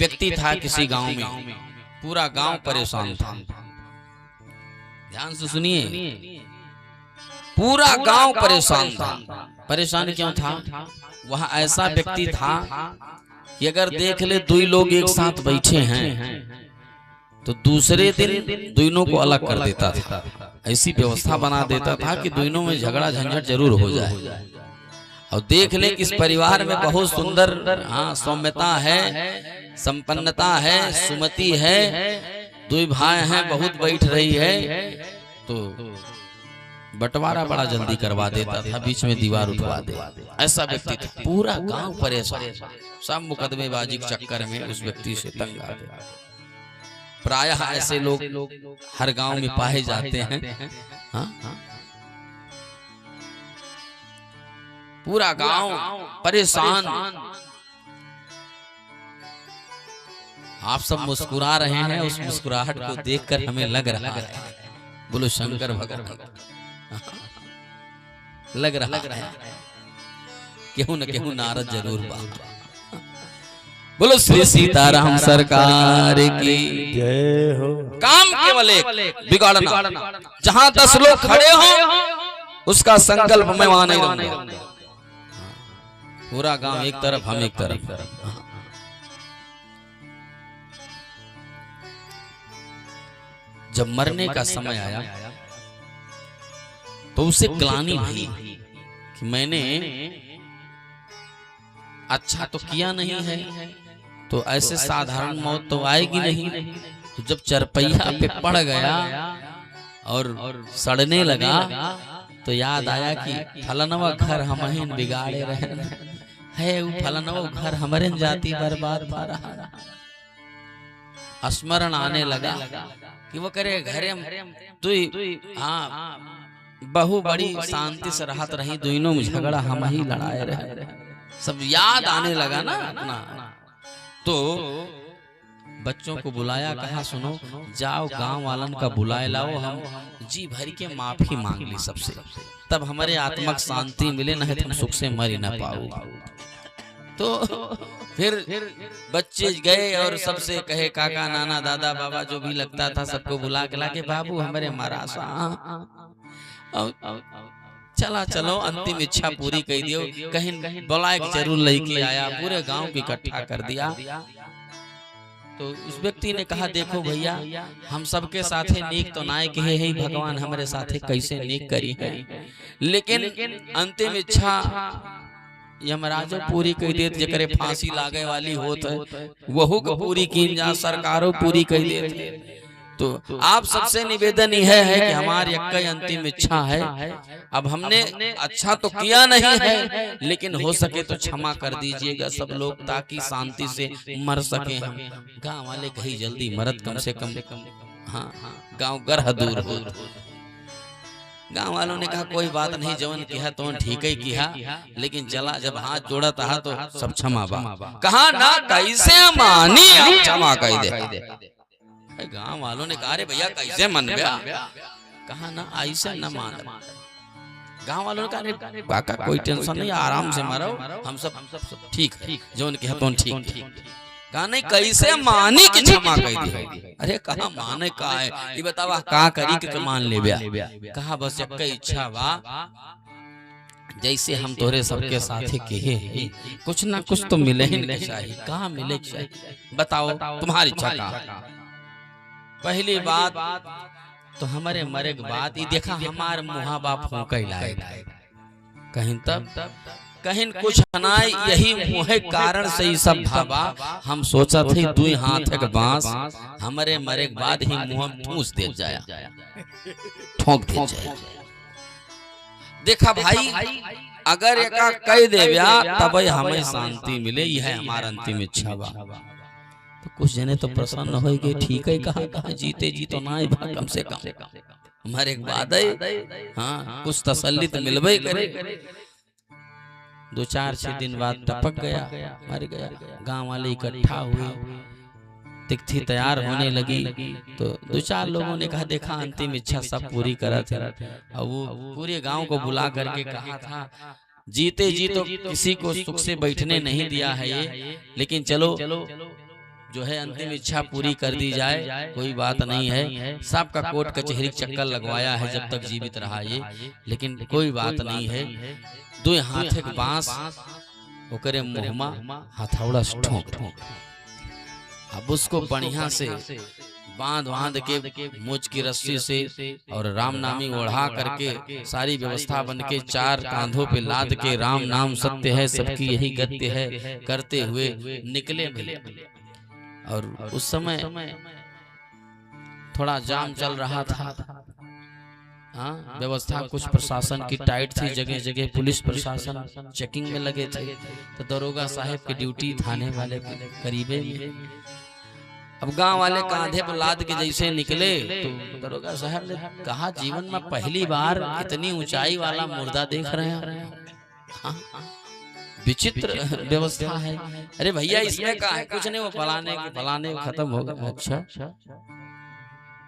व्यक्ति था किसी गांव में, पूरा गांव परेशान था। ध्यान से सुनिए, पूरा गांव परेशान था। परेशान क्यों था? वह ऐसा व्यक्ति था कि अगर देख ले दो लोग एक साथ बैठे हैं तो दूसरे दिन दोनों को अलग कर देता था। ऐसी व्यवस्था बना देता था कि दोनों में झगड़ा झंझट जरूर हो जाए। और देख ले कि इस परिवार में बहुत सुंदर सौम्यता है, संपन्नता है, सुमति है, दो भाई हैं, बहुत बैठ रही है, तो बंटवारा बड़ा जल्दी करवा देता था, बीच में दीवार उठवा दे। ऐसा व्यक्ति था। पूरा गांव परेशान, सब मुकदमेबाजी के चक्कर में उस व्यक्ति से तंग आ गए। प्रायः ऐसे लोग हर गांव में पाए जाते हैं। पूरा गांव परेशान। आप सब मुस्कुरा रहे हैं, उस मुस्कुराहट को देखकर हमें लग रहा है, बोलो शंकर भगवान, लग रहा है केहू न केहू नारद जरूर बात। बोलो श्री सीताराम सरकार की जय हो। काम केवल एक, बिगाड़ना। जहां 10 लोग खड़े हो उसका संकल्प मैं वहां नहीं रहूंगा। पूरा गांव एक तरफ, हम एक तरफ। जब मरने का समय आया तो उसे ग्लानि हुई कि मैंने अच्छा तो किया नहीं है, तो ऐसे साधारण मौत तो आएगी नहीं। तो जब चरपैया पे पड़ गया और सड़ने लगा तो याद आया कि फलनवा घर हम ही बिगाड़े रहे है, वो फलनवा घर हमारे जाति बर्बाद पा रहा। स्मरण आने लगा कि वो करे घरे तू बहु बड़ी शांति से राहत रही, दोनों में झगड़ा हम ही लड़ाए रहे। सब याद आने लगा ना अपना। तो बच्चों को बुलाया, कहा सुनो जाओ गांव वालन का बुलाए लाओ, हम जी भर के माफी मांग ली सबसे, तब हमारे आत्मक शांति मिले, नहीं तो हम सुख से मर ही ना पाओ। तो फिर बच्चे गए और सबसे कहे, काका नाना दादा बाबा जो भी लगता था सबको बुला के लाके, बाबू हमारे मरासा चला चलो अंतिम इच्छा पूरी कर दियो। कहीं बुला के जरूर लेके आया, पूरे गांव को इकट्ठा कर दिया। तो उस व्यक्ति ने कहा, देखो भैया हम सबके साथे नीक तो नाय कहे है, भगवान हमारे साथे कैसे नीक करी है, लेकिन अंतिम इच्छा यमराजो पूरी कर देत, जकरे फांसी लागे वाली होत है वहू को पूरी की जा, सरकारों पूरी कर देत। तो आप सबसे निवेदन यह है कि हमारी एक अंतिम इच्छा है, अब हमने अच्छा तो किया नहीं है, लेकिन हो सके तो क्षमा कर दीजिएगा सब लोग, ताकि शांति से मर सके हम। गांव वाले कहीं जल्दी मरद कम से कम, हाँ गांव गर्ह दूर हो। गांव वालों ने कहा कोई बात नहीं, जवन किया तो ठीक ही किया, लेकिन चला जब हाथ जोड़ा था तो सब क्षमा बा। कहा ना कैसे मानी, क्षमा कह दे। गांव वालों ने कहा, अरे भैया कैसे मन गया? कहा ना ऐसे न मान। गांव वालों ने कहा, काका कोई टेंशन नहीं, आराम से मरो, हम सब ठीक है, जवन किया तो ठीक। कहा नहीं कैसे मानी कि क्षमा कह दी। अरे कहा माने का है, ये बतावा का करी के मान ले बिया। कहा बस एक इच्छा बा, जैसे हम तोरे सबके साथे कहे कुछ ना कुछ तो मिले ही नहीं चाहिए। कहा मिले चाहिए, बताओ तुम्हारी इच्छा का। पहली बात तो हमारे मरे के बाद ये देखा हमारे मुहा बाप फूंक लाए, कहीं तब कहीं कुछ नाय, यही मुहे कारण से ही सब भाबा। हम सोचा थे 2 हाथ के बांस हमारे मरे के बाद ही मुंह में ठूस दे जाया, ठोक दे जाया। देखा भाई अगर एका कह देव्या तब हमें शांति मिले, यह हमारा अंतिम इच्छा बा। तो कुछ जने तो प्रसन्न हो गए, ठीक है कहा जीते जी तो ना कम से कम हमारे एक बाद हाँ कुछ तसल्ली तो मिलबे करे। 2-4-6 दिन बाद टपक गया, मर गया। गांव वाले इकट्ठा हुए, तिथि तैयार होने लगी, तो 2-4 लोगों ने कहा देखा अंतिम इच्छा सब पूरी करा थे, और वो पूरे गांव को बुला करके कहा था जीते जी तो किसी को सुख से बैठने नहीं दिया है ये, लेकिन चलो जो है अंतिम इच्छा पूरी कर दी जाए, कोई बात नहीं है। सबका कोर्ट कचहरी चक्कर लगवाया है जब तक जीवित रहा ये, लेकिन कोई बात नहीं है। 2 हाथे के बांस ओकरे मुहमा हथौड़ा से ठोक दो। अब उसको बढ़िया से बांध के मूछ की रस्सी से और राम नामी ओढ़ा करके सारी व्यवस्था बन के 4 कांधों पे लाद के राम नाम सत्य है सबकी यही गत्य है करते हुए निकले भले। और उस समय थोड़ा जाम चल रहा था। हाँ, व्यवस्था कुछ प्रशासन की टाइट थी, जगह जगह पुलिस प्रशासन चेकिंग में लगे थे। तो दरोगा साहब की ड्यूटी थाने वाले के करीबे में। अब गांव वाले कांधे पर लाद के जैसे निकले तो दरोगा साहब ने कहा, जीवन में पहली बार इतनी ऊंचाई वाला मुर्दा देख रहे हैं। हाँ, विचित्र व्यवस्था है। अरे भैया इसमें क्या है, कुछ नहीं, वो फलाने खत्म हो गया। अच्छा,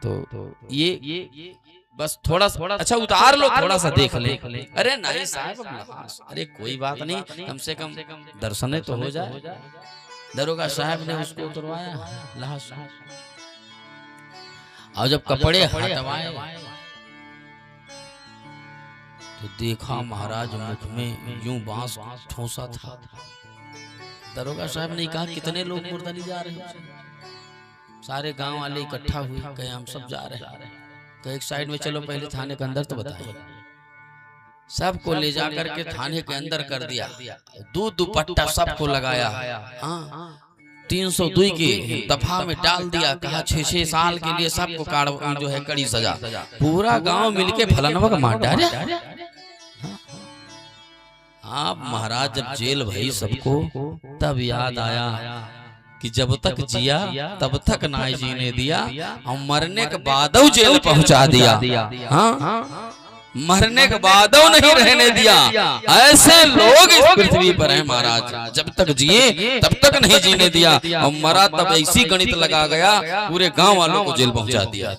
तो ये बस थोड़ा अच्छा उतार लो, थोड़ा सा देख ले। अरे नहीं साहब, अरे कोई बात नहीं, कम से कम दर्शन तो हो जाए। दरोगा साहब ने उसको उतरवाया लाश, और जब कपड़े हटवाए तो देखा महाराज मुख में यूं बांस ठोसा था। दरोगा साहब ने कहा, कितने लोग मुर्दा ले जा रहे हैं? सारे गांव वाले इकट्ठा हुए, कहे हम सब जा रहे हैं। तो एक साइड में चलो, पहले थाने के अंदर तो बताइए। सबको ले जा करके थाने के अंदर कर दिया। दुपट्टा सबको लगाया। हाँ, 302 की दफा में डाल दिया। कहा 6-6 साल के लिए सबको जो है कड़ी सजा। पूरा गांव मिलके फलानवा का मार डाले। आप महाराज जब जेल भई सबको, तब याद आया कि जब तक जिया तब तक ना जीने दिया, और मरने के बाद जेल पहुंचा दिया। हाँ, मरने के बाद नहीं रहने दिया। ऐसे लोग इस पृथ्वी पर हैं महाराज, जब तक जिए तब तक नहीं जीने दिया, और मरा तब ऐसी गणित लगा गया, पूरे गांव वालों को जेल पहुंचा दिया।